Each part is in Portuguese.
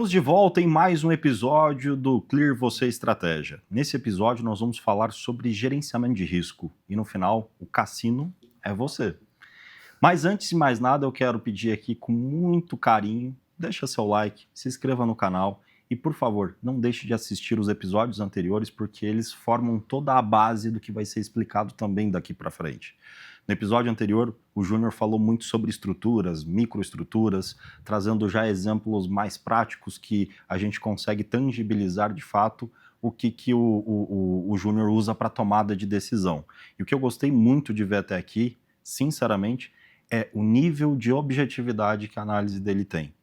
Estamos de volta em mais um episódio do Clear Você Estratégia. Nesse episódio nós vamos falar sobre gerenciamento de risco e no final o cassino é você. Mas antes de mais nada eu quero pedir aqui com muito carinho, deixa seu like, se inscreva no canal e por favor não deixe de assistir os episódios anteriores porque eles formam toda a base do que vai ser explicado também daqui para frente. No episódio anterior, o Júnior falou muito sobre estruturas, microestruturas, trazendo já exemplos mais práticos que a gente consegue tangibilizar de fato o que o Júnior usa para tomada de decisão. E o que eu gostei muito de ver até aqui, sinceramente, é o nível de objetividade que a análise dele tem.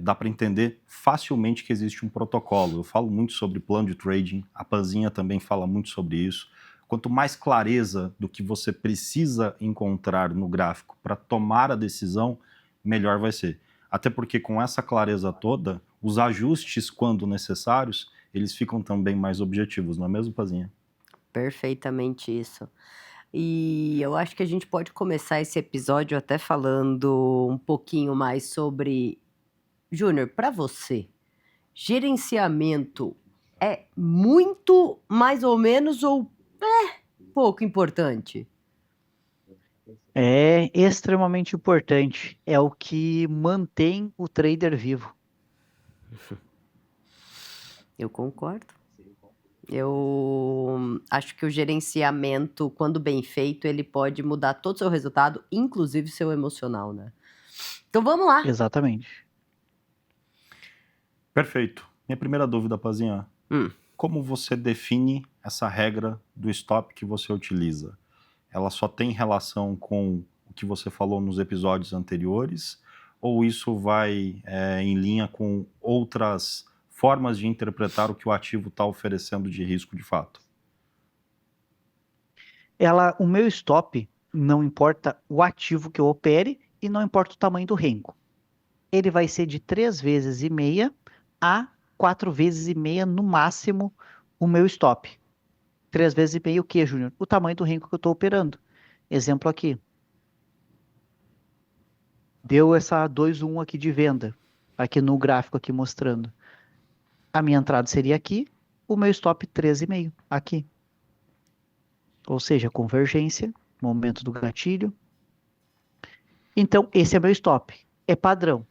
Dá para entender facilmente que existe um protocolo. Eu falo muito sobre plano de trading, a Panzinha também fala muito sobre isso. Quanto mais clareza do que você precisa encontrar no gráfico para tomar a decisão, melhor vai ser. Até porque com essa clareza toda, os ajustes, quando necessários, eles ficam também mais objetivos, não é mesmo, Pazinha? Perfeitamente isso. E eu acho que a gente pode começar esse episódio até falando um pouquinho mais sobre... Júnior, para você, gerenciamento é muito, mais ou menos, ou pouco importante? É extremamente importante. É o que mantém o trader vivo. Eu concordo. Eu acho que o gerenciamento, quando bem feito, ele pode mudar todo o seu resultado, inclusive seu emocional, né? Então vamos lá. Exatamente. Perfeito. Minha primeira dúvida, Pazinha. Como você define essa regra do stop que você utiliza? Ela só tem relação com o que você falou nos episódios anteriores? Ou isso vai em linha com outras formas de interpretar o que o ativo está oferecendo de risco de fato? O meu stop, não importa o ativo que eu opere e não importa o tamanho do renco. Ele vai ser de 3,5 vezes a 4,5 vezes no máximo o meu stop. 3,5 vezes o que, Júnior? O tamanho do renco que eu estou operando. Exemplo aqui. Deu essa 2,1 aqui de venda, aqui no gráfico aqui mostrando. A minha entrada seria aqui, o meu stop 13,5 aqui. Ou seja, convergência, momento do gatilho. Então, esse é meu stop. É padrão.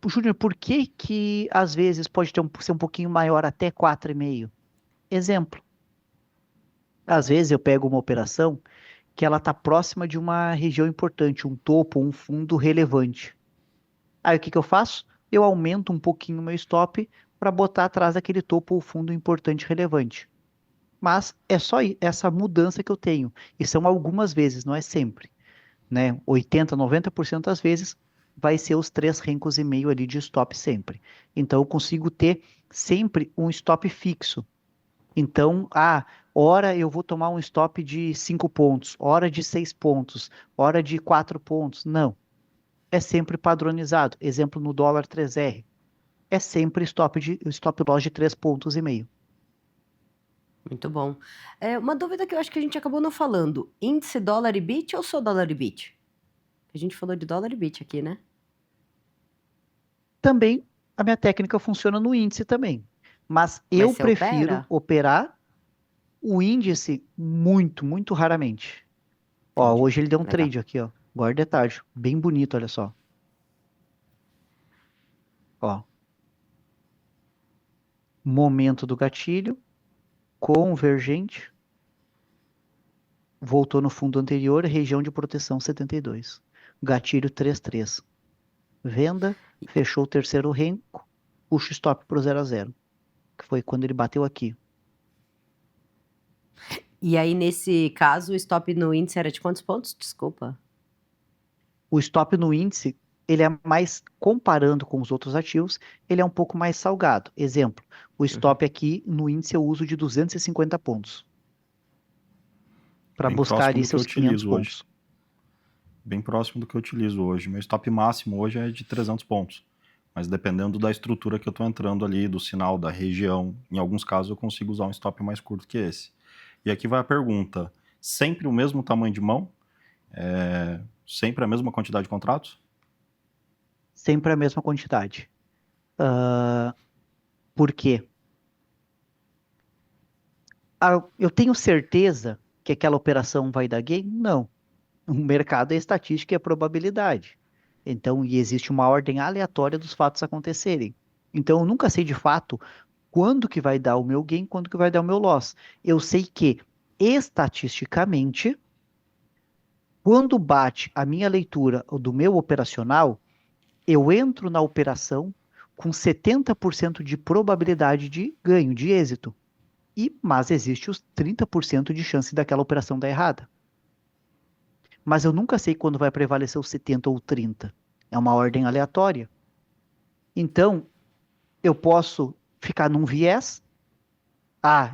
Júnior, por que que às vezes pode ser um pouquinho maior, até 4,5? Exemplo. Às vezes eu pego uma operação que ela está próxima de uma região importante, um topo, um fundo relevante. Aí o que que eu faço? Eu aumento um pouquinho o meu stop para botar atrás daquele topo ou fundo importante relevante. Mas é só essa mudança que eu tenho. E são algumas vezes, não é sempre. Né? 80, 90% das vezes vai ser os 3,5 rencos ali de stop sempre. Então eu consigo ter sempre um stop fixo. Então, hora eu vou tomar um stop de 5 pontos, hora de 6 pontos, hora de 4 pontos. Não. É sempre padronizado. Exemplo no dólar 3R. É sempre stop loss de 3,5 pontos. Muito bom. Uma dúvida que eu acho que a gente acabou não falando. Índice dólar e bit ou só dólar e bit? A gente falou de dólar e bit aqui, né? Também a minha técnica funciona no índice também. Mas eu você prefiro opera? operar o índice muito, muito raramente. Ó, Entendi. hoje ele deu um Legal. trade aqui, ó. Agora de tarde. Bem bonito, olha só. Ó. Momento do gatilho. Convergente. Voltou no fundo anterior, região de proteção 72. Gatilho 3,3. Venda, fechou o terceiro renco, puxa o stop pro 0 a 0. Que foi quando ele bateu aqui. E aí, nesse caso, o stop no índice era de quantos pontos? Desculpa. O stop no índice, ele é mais, comparando com os outros ativos, ele é um pouco mais salgado. Exemplo, o stop aqui no índice eu uso de 250 pontos. Para Bem buscar próximo ali do que eu seus 500 utilizo hoje. pontos. Bem próximo do que eu utilizo hoje. Meu stop máximo hoje é de 300 pontos. Mas dependendo da estrutura que eu estou entrando ali, do sinal, da região, em alguns casos eu consigo usar um stop mais curto que esse. E aqui vai a pergunta. Sempre o mesmo tamanho de mão? Sempre a mesma quantidade de contratos? Sempre a mesma quantidade. Por quê? Eu tenho certeza que aquela operação vai dar gain? Não. O mercado é estatística e é probabilidade. Então, e existe uma ordem aleatória dos fatos acontecerem. Então, eu nunca sei de fato quando que vai dar o meu gain, quando que vai dar o meu loss. Eu sei que, estatisticamente, quando bate a minha leitura do meu operacional, eu entro na operação com 70% de probabilidade de ganho, de êxito. Mas existe os 30% de chance daquela operação dar errada. Mas eu nunca sei quando vai prevalecer os 70 ou 30. É uma ordem aleatória. Então, eu posso ficar num viés.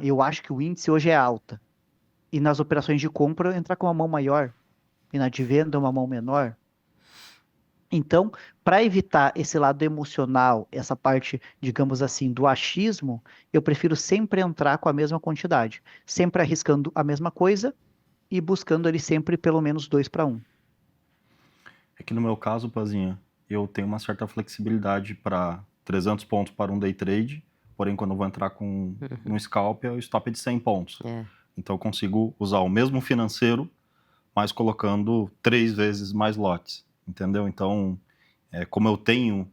Eu acho que o índice hoje é alta. E nas operações de compra, entrar com uma mão maior. E na de venda, uma mão menor. Então, para evitar esse lado emocional, essa parte, digamos assim, do achismo, eu prefiro sempre entrar com a mesma quantidade. Sempre arriscando a mesma coisa e buscando ali sempre pelo menos 2-1. É que no meu caso, Pazinha, eu tenho uma certa flexibilidade para 300 pontos para um day trade, porém quando eu vou entrar com um scalp, o stop é de 100 pontos. Então eu consigo usar o mesmo financeiro, mas colocando 3 vezes mais lotes, entendeu? Então, como eu tenho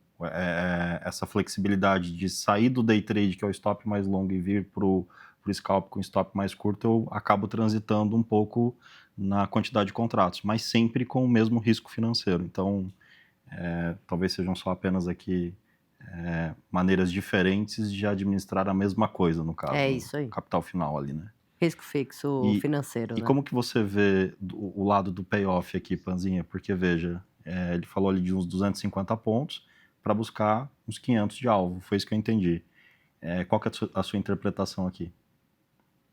essa flexibilidade de sair do day trade, que é o stop mais longo, e vir para o scalp com stop mais curto, eu acabo transitando um pouco na quantidade de contratos, mas sempre com o mesmo risco financeiro. Então, talvez sejam só apenas aqui maneiras diferentes de administrar a mesma coisa, no caso, É isso aí. capital final ali, né? Risco fixo financeiro, E né? como que você vê o lado do payoff aqui, Panzinha? Porque, veja, ele falou ali de uns 250 pontos para buscar uns 500 de alvo, foi isso que eu entendi. Qual que é a sua interpretação aqui?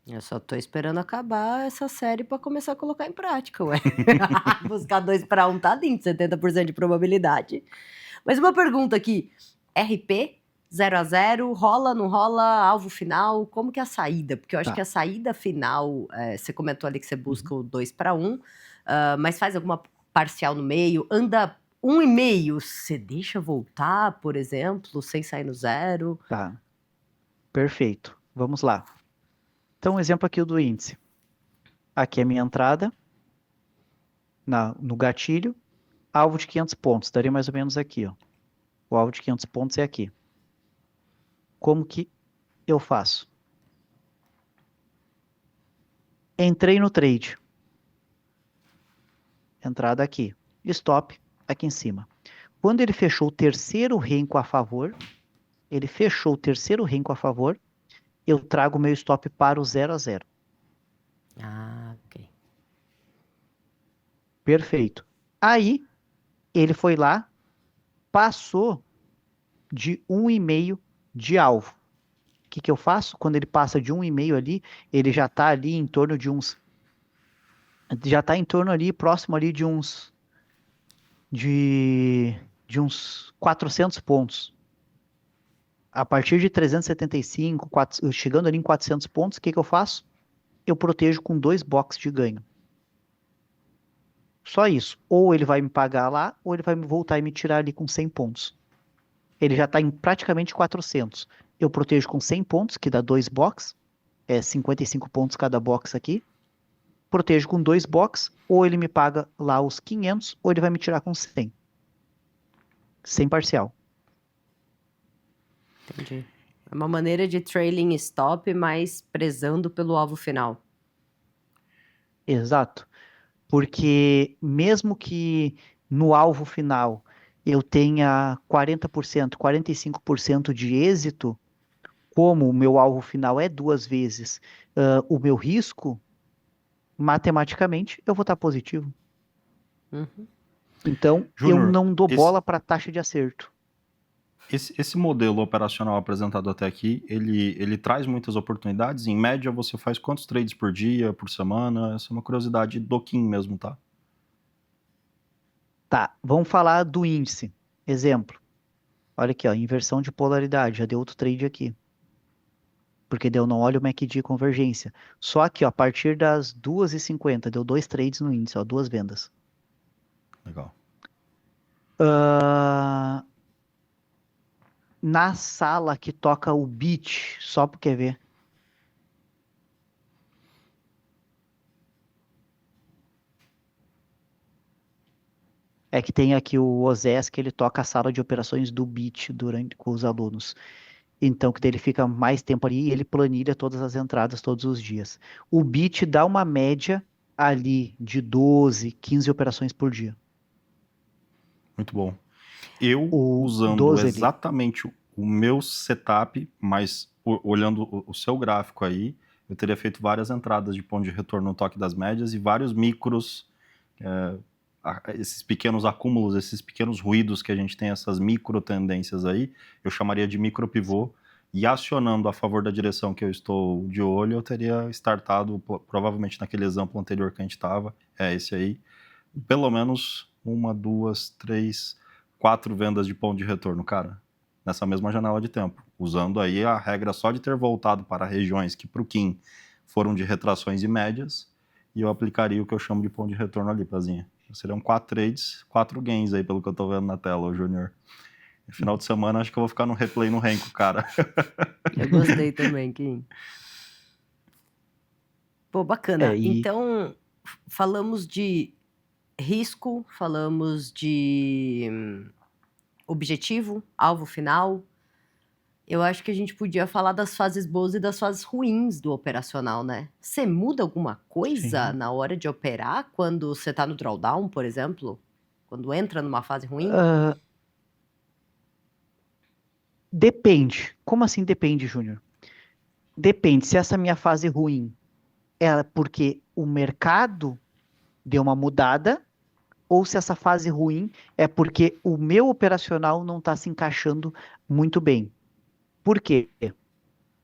Eu só tô esperando acabar essa série pra começar a colocar em prática, ué. Buscar 2-1 tá lindo, 70% de probabilidade. Mas uma pergunta aqui, RP, 0-0, rola, não rola, alvo final, como que é a saída? Porque eu acho Tá. que a saída final, você comentou ali que você busca o 2-1, mas faz alguma parcial no meio, anda 1,5, você deixa voltar, por exemplo, sem sair no zero? Tá. Perfeito. Vamos lá. Então, um exemplo aqui do índice. Aqui é a minha entrada no gatilho, alvo de 500 pontos. Daria mais ou menos aqui, ó. O alvo de 500 pontos é aqui. Como que eu faço? Entrei no trade. Entrada aqui. Stop aqui em cima. Quando ele fechou o terceiro renco a favor, eu trago o meu stop para o 0-0. Ok. Perfeito. Aí, ele foi lá, passou de 1,5 de alvo. O que eu faço? Quando ele passa de 1,5 ali, ele já está ali em torno de uns... Já está em torno ali, próximo ali de uns... De uns 400 pontos. A partir de 375, chegando ali em 400 pontos, o que eu faço? Eu protejo com 2 boxes de ganho. Só isso. Ou ele vai me pagar lá, ou ele vai me voltar e me tirar ali com 100 pontos. Ele já está em praticamente 400. Eu protejo com 100 pontos, que dá 2 box. 55 pontos cada box aqui. Protejo com 2 box, ou ele me paga lá os 500, ou ele vai me tirar com 100. Sem parcial. Entendi. É uma maneira de trailing stop, mas prezando pelo alvo final. Exato. Porque mesmo que no alvo final eu tenha 40%, 45% de êxito, como o meu alvo final é 2 vezes o meu risco, matematicamente eu vou estar positivo. Então, eu Júnior, não dou bola para a taxa de acerto. esse modelo operacional apresentado até aqui, ele traz muitas oportunidades? Em média, você faz quantos trades por dia, por semana? Essa é uma curiosidade do Kim mesmo, tá? Tá, vamos falar do índice. Exemplo. Olha aqui, ó, inversão de polaridade. Já deu outro trade aqui. Porque deu não olha o MACD convergência. Só aqui, ó, a partir das 2h50, deu 2 trades no índice, ó, 2 vendas. Legal. na sala que toca o beat, só porque quer ver. É que tem aqui o Osés, que ele toca a sala de operações do beat com os alunos. Então, que daí ele fica mais tempo ali e ele planilha todas as entradas todos os dias. O beat dá uma média ali de 12, 15 operações por dia. Muito bom. Eu, O usando 12 ali. exatamente o meu setup, mas olhando o seu gráfico aí, eu teria feito várias entradas de ponto de retorno no toque das médias e vários micros, esses pequenos acúmulos, esses pequenos ruídos que a gente tem, essas micro tendências aí, eu chamaria de micro pivô, e acionando a favor da direção que eu estou de olho, eu teria startado, provavelmente naquele exemplo anterior que a gente estava, esse aí, pelo menos 1, 2, 3, 4 vendas de ponto de retorno, cara, nessa mesma janela de tempo, usando aí a regra só de ter voltado para regiões que para o Kim foram de retrações e médias, e eu aplicaria o que eu chamo de ponto de retorno ali, Pazinha. Seriam 4 trades, 4 gains aí, pelo que eu tô vendo na tela, ô Júnior. No final de semana, acho que eu vou ficar no replay no Renko, cara. Eu gostei também, Kim. Pô, bacana. E Então, falamos de risco, falamos de objetivo, alvo final. Eu acho que a gente podia falar das fases boas e das fases ruins do operacional, né? Você muda alguma coisa Sim. na hora de operar quando você tá no drawdown, por exemplo? Quando entra numa fase ruim? Depende. Como assim depende, Júnior? Depende. Se essa minha fase ruim é porque o mercado deu uma mudada, ou se essa fase ruim é porque o meu operacional não está se encaixando muito bem. Por quê?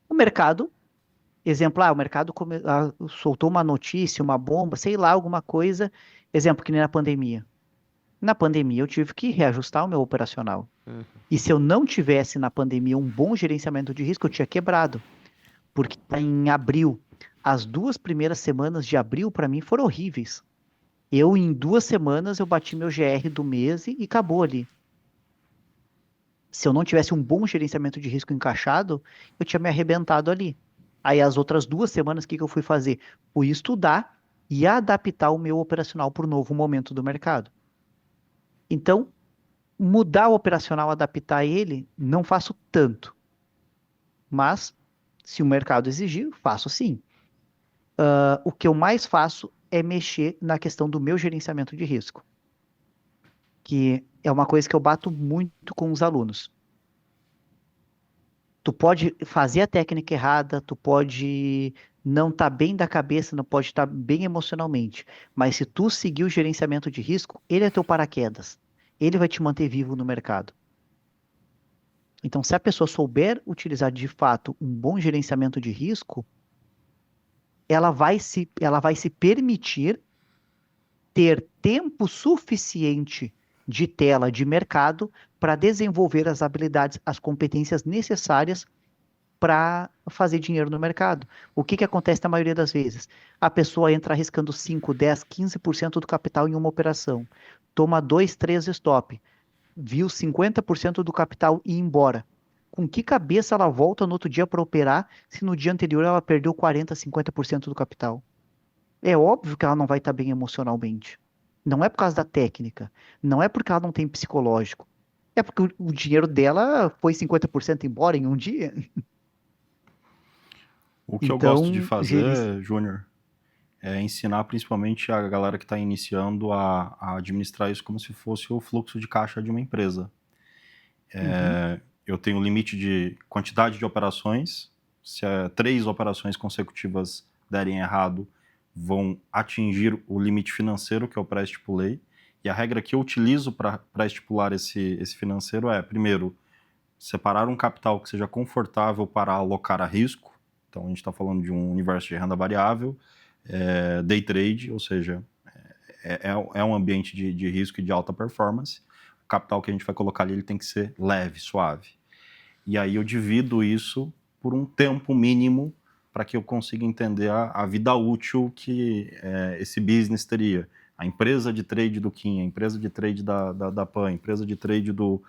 O mercado, exemplo, o mercado soltou uma notícia, uma bomba, sei lá, alguma coisa, exemplo, que nem na pandemia. Na pandemia eu tive que reajustar o meu operacional. Uhum. E se eu não tivesse na pandemia um bom gerenciamento de risco, eu tinha quebrado. Porque em abril, as 2 primeiras semanas de abril para mim foram horríveis. Em 2 semanas eu bati meu GR do mês e acabou ali. Se eu não tivesse um bom gerenciamento de risco encaixado, eu tinha me arrebentado ali. Aí as outras 2 semanas, o que eu fui fazer? Fui estudar e adaptar o meu operacional para o novo momento do mercado. Então, mudar o operacional, adaptar ele, não faço tanto. Mas, se o mercado exigir, faço sim. O que eu mais faço é mexer na questão do meu gerenciamento de risco, que é uma coisa que eu bato muito com os alunos. Tu pode fazer a técnica errada, tu pode não estar bem da cabeça, não pode estar bem emocionalmente, mas se tu seguir o gerenciamento de risco, ele é teu paraquedas. Ele vai te manter vivo no mercado. Então, se a pessoa souber utilizar de fato um bom gerenciamento de risco, ela vai se permitir ter tempo suficiente de tela de mercado para desenvolver as habilidades, as competências necessárias para fazer dinheiro no mercado. O que acontece na maioria das vezes? A pessoa entra arriscando 5, 10, 15% do capital em uma operação, toma 2, 3 stop, viu 50% do capital e ir embora. Com que cabeça ela volta no outro dia para operar se no dia anterior ela perdeu 40, 50% do capital? É óbvio que ela não vai estar bem emocionalmente. Não é por causa da técnica, não é porque ela não tem psicológico. É porque o dinheiro dela foi 50% embora em um dia. O que eu gosto de Então, fazer, Júnior, é ensinar principalmente a galera que está iniciando a administrar isso como se fosse o fluxo de caixa de uma empresa. Eu tenho um limite de quantidade de operações. Se 3 operações consecutivas derem errado, vão atingir o limite financeiro que eu pré-estipulei. E a regra que eu utilizo para estipular esse financeiro é, primeiro, separar um capital que seja confortável para alocar a risco. Então, a gente está falando de um universo de renda variável, day trade, ou seja, é um ambiente de risco e de alta performance. O capital que a gente vai colocar ali ele tem que ser leve, suave. E aí eu divido isso por um tempo mínimo para que eu consiga entender a vida útil que esse business teria. A empresa de trade do Kim, a empresa de trade da PAN, a empresa de trade do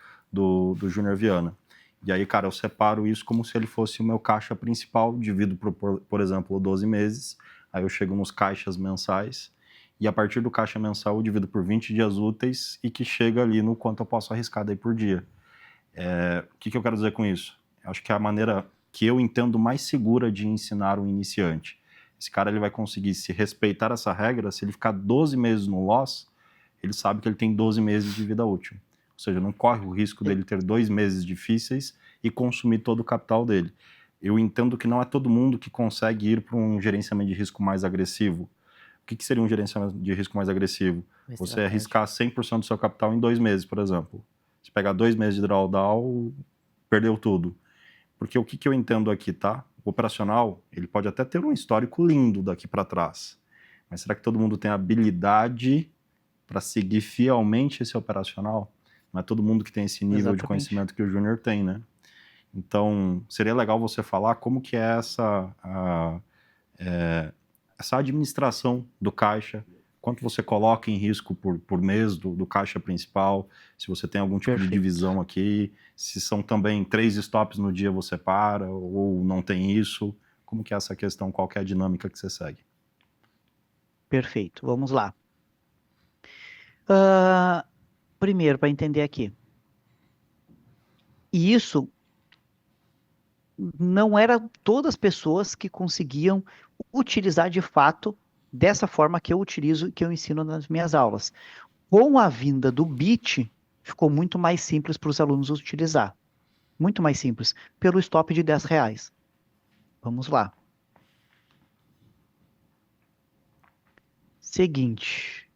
Júnior Viana. E aí, cara, eu separo isso como se ele fosse o meu caixa principal, divido por exemplo, 12 meses, aí eu chego nos caixas mensais, e a partir do caixa mensal eu divido por 20 dias úteis e que chega ali no quanto eu posso arriscar daí por dia. O que eu quero dizer com isso? Eu acho que é a maneira que eu entendo mais segura de ensinar um iniciante. Esse cara ele vai conseguir se respeitar essa regra, se ele ficar 12 meses no loss, ele sabe que ele tem 12 meses de vida útil. Ou seja, não corre o risco dele ter 2 meses difíceis e consumir todo o capital dele. Eu entendo que não é todo mundo que consegue ir para um gerenciamento de risco mais agressivo. O que seria um gerenciamento de risco mais agressivo? Você arriscar 100% do seu capital em 2 meses, por exemplo. Se pegar 2 meses de drawdown, perdeu tudo. Porque o que eu entendo aqui, tá? O operacional, ele pode até ter um histórico lindo daqui para trás. Mas será que todo mundo tem habilidade para seguir fielmente esse operacional? Não é todo mundo que tem esse nível de conhecimento que o Júnior tem, né? Então, seria legal você falar como que é essa administração do caixa, quanto você coloca em risco por mês do caixa principal, se você tem algum tipo de divisão aqui, se são também 3 stops no dia você para, ou não tem isso, como que é essa questão, qual que é a dinâmica que você segue? Perfeito, vamos lá. Primeiro, para entender aqui. E isso não era todas as pessoas que conseguiam utilizar de fato dessa forma que eu utilizo e que eu ensino nas minhas aulas. Com a vinda do Bit, ficou muito mais simples para os alunos utilizar. Muito mais simples, pelo stop de R$10. Vamos lá. Seguinte.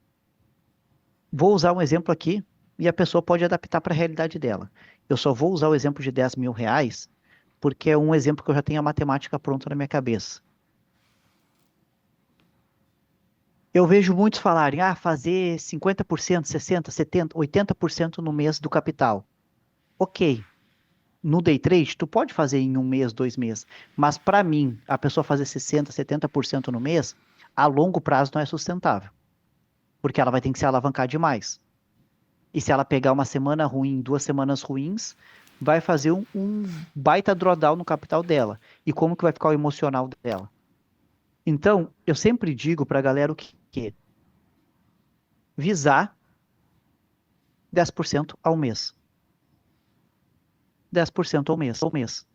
Vou usar um exemplo aqui e a pessoa pode adaptar para a realidade dela. Eu só vou usar o exemplo de R$10.000 porque é um exemplo que eu já tenho a matemática pronta na minha cabeça. Eu vejo muitos falarem, fazer 50%, 60%, 70%, 80% no mês do capital. Ok. No day trade, tu pode fazer em 1 mês, 2 meses. Mas para mim, a pessoa fazer 60%, 70% no mês, a longo prazo não é sustentável. Porque ela vai ter que se alavancar demais. E se ela pegar uma semana ruim, 2 semanas ruins, vai fazer um baita drawdown no capital dela. E como que vai ficar o emocional dela? Então, eu sempre digo para a galera o que visar 10% ao mês. 10% ao mês.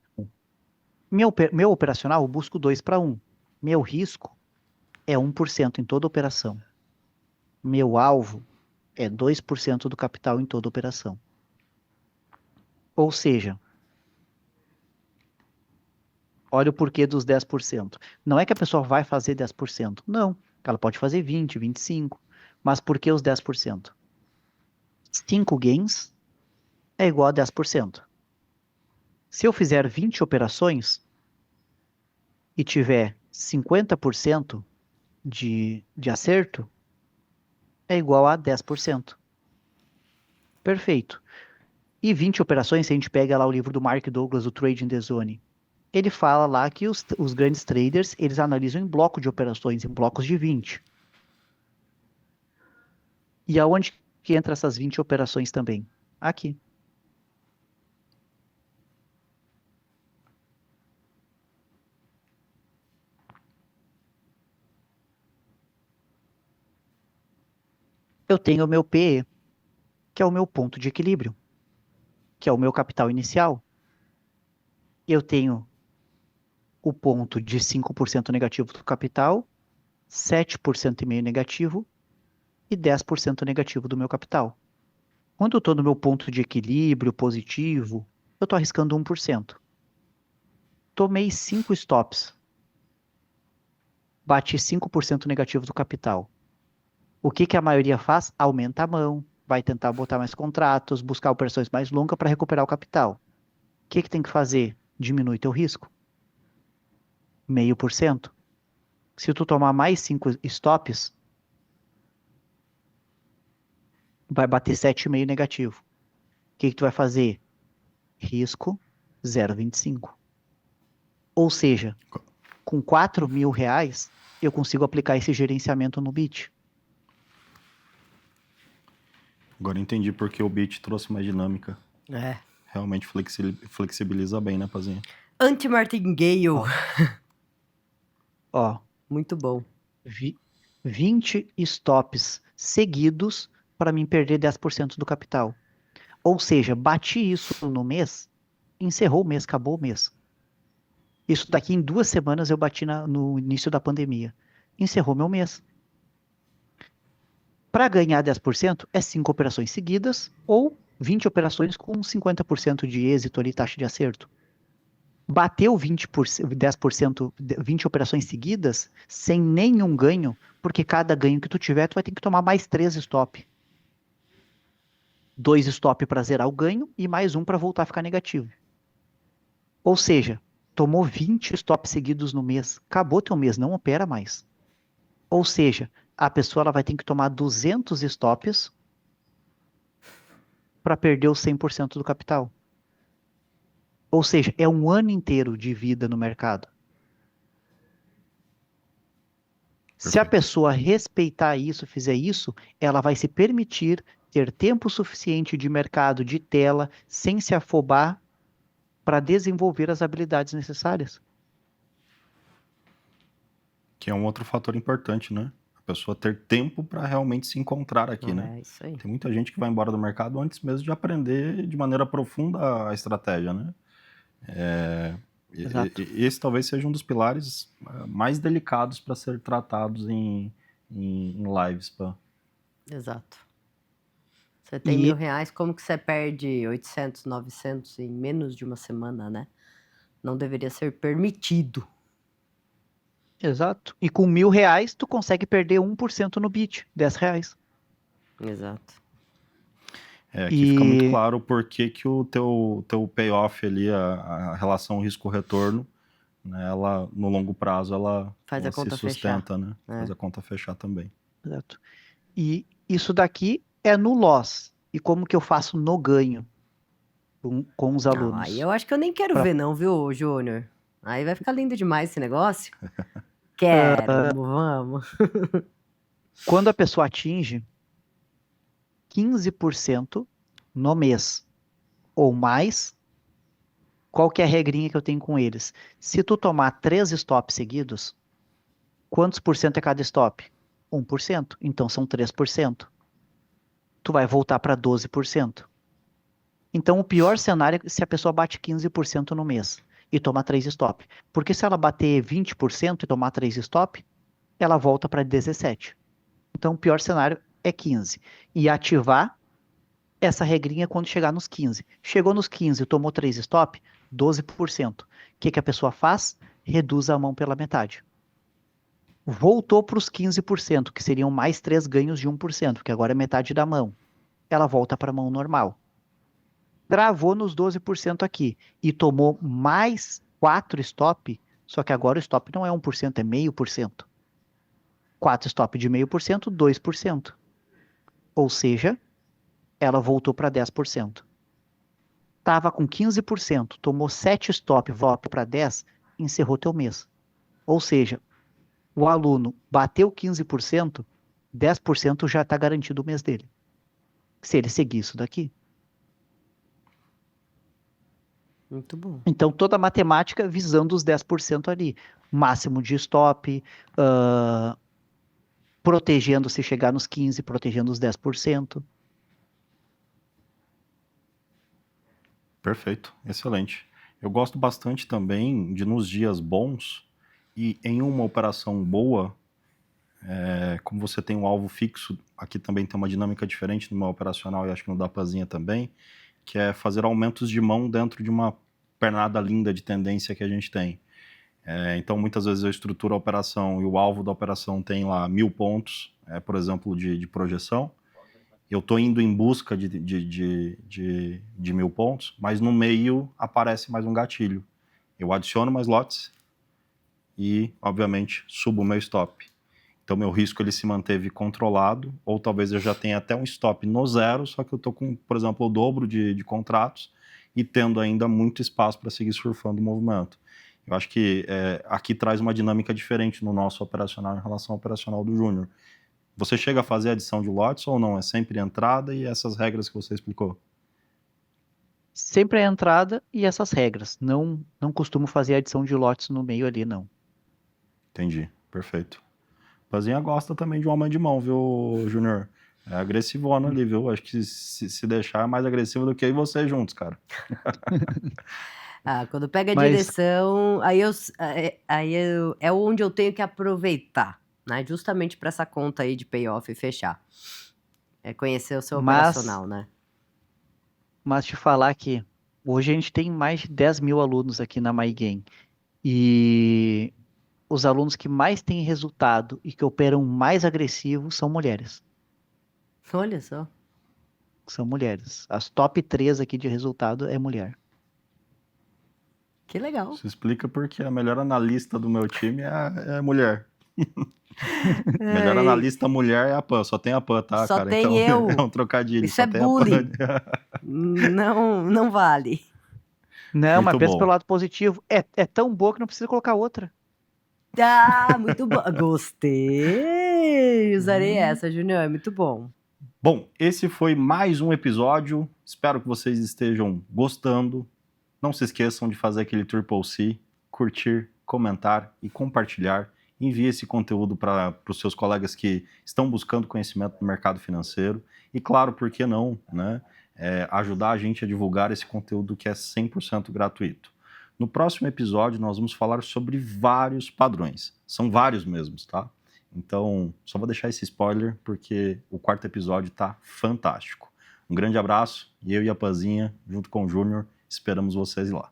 Meu operacional, eu busco 2-1. Meu risco é 1% em toda operação. Meu alvo é 2% do capital em toda operação. Ou seja, olha o porquê dos 10%. Não é que a pessoa vai fazer 10%. Não. Ela pode fazer 20%, 25%. Mas por que os 10%? 5 gains é igual a 10%. Se eu fizer 20 operações e tiver 50% de acerto, é igual a 10%. Perfeito. E 20 operações, se a gente pega lá o livro do Mark Douglas, o Trading the Zone, ele fala lá que os grandes traders, eles analisam em bloco de operações, em blocos de 20. E aonde que entra essas 20 operações também? Aqui. Eu tenho o meu PE, que é o meu ponto de equilíbrio, que é o meu capital inicial. Eu tenho o ponto de 5% negativo do capital, 7,5% negativo e 10% negativo do meu capital. Quando eu estou no meu ponto de equilíbrio positivo, eu estou arriscando 1%. Tomei 5 stops. Bati 5% negativo do capital. O que a maioria faz? Aumenta a mão, vai tentar botar mais contratos, buscar operações mais longas para recuperar o capital. O que tem que fazer? Diminui teu risco. 0,5%. Se tu tomar mais 5 stops, vai bater 7,5% negativo. O que tu vai fazer? Risco 0,25. Ou seja, com R$4.000, eu consigo aplicar esse gerenciamento no Bit. Agora eu entendi porque o Bit trouxe uma dinâmica. Realmente flexibiliza bem, né, Pazinha? Anti-martingale. Ó, Muito bom. 20 stops seguidos para mim perder 10% do capital. Ou seja, bati isso no mês, encerrou o mês, acabou o mês. Isso daqui em 2 semanas eu bati no início da pandemia. Encerrou meu mês. Para ganhar 10% é 5 operações seguidas ou 20 operações com 50% de êxito ali, taxa de acerto. Bateu 10%, 20 operações seguidas, sem nenhum ganho, porque cada ganho que tu tiver, tu vai ter que tomar mais 3 stop. 2 stop para zerar o ganho e mais um para voltar a ficar negativo. Ou seja, tomou 20 stops seguidos no mês, acabou teu mês, não opera mais. Ou seja, a pessoa ela vai ter que tomar 200 stops para perder os 100% do capital. Ou seja, é um ano inteiro de vida no mercado. Se a Perfeito. pessoa respeitar isso, fizer isso, ela vai se permitir ter tempo suficiente de mercado, de tela, sem se afobar para desenvolver as habilidades necessárias. Que é um outro fator importante, né? A pessoa ter tempo para realmente se encontrar aqui, né? É isso aí. Tem muita gente que vai embora do mercado antes mesmo de aprender de maneira profunda a estratégia, né? Exato. Esse talvez seja um dos pilares mais delicados para ser tratados em lives, pá. Exato. Você tem E R$ 1.000, como que você perde 800, 900 em menos de uma semana, né? Não deveria ser permitido. Exato. E com R$ 1.000, tu consegue perder 1% no bit, R$ 10. Exato. Aqui fica muito E claro por que o teu payoff ali, a relação risco-retorno, né, ela, no longo prazo, ela Faz a se conta sustenta, fechar. né? É. Faz a conta fechar também. Exato. E isso daqui é no loss. E como que eu faço no ganho com os Não, alunos? aí eu acho que eu nem quero Pra- ver não, viu, Júnior? Aí vai ficar lindo demais esse negócio. Quero, vamos. Quando a pessoa atinge 15% no mês ou mais, qual que é a regrinha que eu tenho com eles? Se tu tomar 3 stops seguidos, quantos por cento é cada stop? 1%. Então são 3%. Tu vai voltar para 12%. Então, o pior cenário é se a pessoa bate 15% no mês e toma 3 stop. Porque se ela bater 20% e tomar 3 stop, ela volta para 17%. Então, o pior cenário é 15%. E ativar essa regrinha quando chegar nos 15%. Chegou nos 15% e tomou 3 stop, 12%. O que a pessoa faz? Reduz a mão pela metade. Voltou para os 15%, que seriam mais 3 ganhos de 1%, que agora é metade da mão. Ela volta para a mão normal. Travou nos 12% aqui e tomou mais 4 stop, só que agora o stop não é 1%, é 0,5%. 4 stop de 0,5%, 2%. Ou seja, ela voltou para 10%. Estava com 15%, tomou 7 stop, volta para 10%, encerrou teu mês. Ou seja, o aluno bateu 15%, 10% já está garantido o mês dele. Se ele seguir isso daqui. Muito bom. Então, toda a matemática visando os 10% ali. Máximo de stop, protegendo se chegar nos 15%, protegendo os 10%. Perfeito, excelente. Eu gosto bastante também de, nos dias bons e em uma operação boa, como você tem um alvo fixo, aqui também tem uma dinâmica diferente no meu operacional e acho que no da Pazinha também, que é fazer aumentos de mão dentro de uma pernada linda de tendência que a gente tem. Então, muitas vezes eu estruturo a operação e o alvo da operação tem lá 1.000 pontos, por exemplo, de projeção. Eu estou indo em busca de 1.000 pontos, mas no meio aparece mais um gatilho. Eu adiciono mais lotes e, obviamente, subo o meu stop. Então, meu risco ele se manteve controlado, ou talvez eu já tenha até um stop no zero, só que eu estou com, por exemplo, o dobro de contratos e tendo ainda muito espaço para seguir surfando o movimento. Eu acho que aqui traz uma dinâmica diferente no nosso operacional em relação ao operacional do Júnior. Você chega a fazer adição de lotes ou não? É sempre entrada e essas regras que você explicou? sempre a entrada e essas regras. Não costumo fazer adição de lotes no meio ali, não. Entendi, perfeito. Pazinha gosta também de uma mãe de mão, viu, Júnior? É agressivona ali, viu? Acho que se deixar é mais agressiva do que eu e você juntos, cara. Quando pega a Mas, direção, é onde eu tenho que aproveitar, né? Justamente para essa conta aí de payoff fechar. É conhecer o seu mas, operacional, né? mas te falar que hoje a gente tem mais de 10 mil alunos aqui na MyGame. E os alunos que mais têm resultado e que operam mais agressivo são mulheres. Olha só. São mulheres. As top 3 aqui de resultado é mulher. Que legal. Isso explica porque a melhor analista do meu time é a mulher. Melhor Ai, analista mulher é a Pan, só tem a Pan, tá, só cara? tem Então eu. é um trocadilho, Isso só é tem a Pan. bullying. Não vale. Não, mas Muito pensa bom. pelo lado positivo. É tão boa que não precisa colocar outra. Muito bom. Gostei. Usarei Hum. essa, Junior. É muito bom. Bom, esse foi mais um episódio. Espero que vocês estejam gostando. Não se esqueçam de fazer aquele Triple C, curtir, comentar e compartilhar. Envie esse conteúdo para os seus colegas que estão buscando conhecimento no mercado financeiro. E claro, por que não, né? Ajudar a gente a divulgar esse conteúdo que é 100% gratuito. No próximo episódio, nós vamos falar sobre vários padrões. São vários mesmos, tá? Então, só vou deixar esse spoiler, porque o quarto episódio tá fantástico. Um grande abraço, e eu e a Pazinha, junto com o Júnior, esperamos vocês lá.